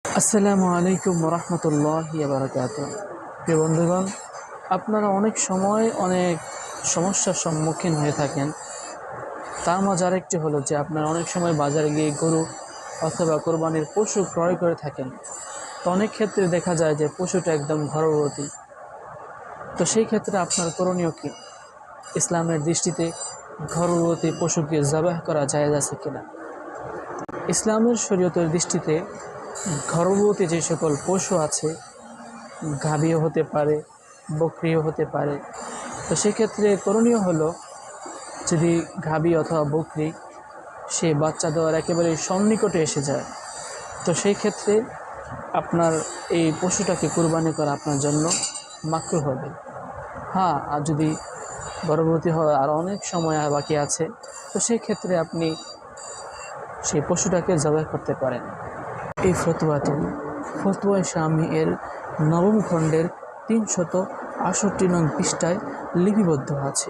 আসসালামু আলাইকুম রহমতুল্লাহি বারাকাতুহু। প্রিয় বন্ধুগণ, আপনারা অনেক সময় অনেক সমস্যার সম্মুখীন হয়ে থাকেন। তার মাঝে আরেকটি হলো যে আপনারা অনেক সময় বাজারে গিয়ে গরু অথবা কোরবানির পশু ক্রয় করে থাকেন। তো অনেক ক্ষেত্রে দেখা যায় যে পশুটা একদম গর্ভবতী। তো সেই ক্ষেত্রে আপনার করণীয় কী? ইসলামের দৃষ্টিতে গর্ভবতী পশুকে জবাহ করা জায়েজ আছে কিনা? ইসলামের শরীয়তের দৃষ্টিতে গর্ভবতী যে সকল পশু আছে, গাভীও হতে পারে, বকরিও হতে পারে। তো সেক্ষেত্রে করণীয় হলো, যদি গাভী অথবা বকরি সে বাচ্চা দেওয়ার একেবারে সন্নিকটে এসে যায়, তো সেই ক্ষেত্রে আপনার এই পশুটাকে কুরবানি করা আপনার জন্য মাকরুহ হবে। হ্যাঁ, আর যদি গর্ভবতী হওয়ার আর অনেক সময় বাকি আছে, তো সেই ক্ষেত্রে আপনি সেই পশুটাকে জবাই করতে পারেন। এই ফতোয়াটি ফতোয়া শামী এর 9ম খণ্ডের 368 নং পৃষ্ঠায় লিপিবদ্ধ আছে।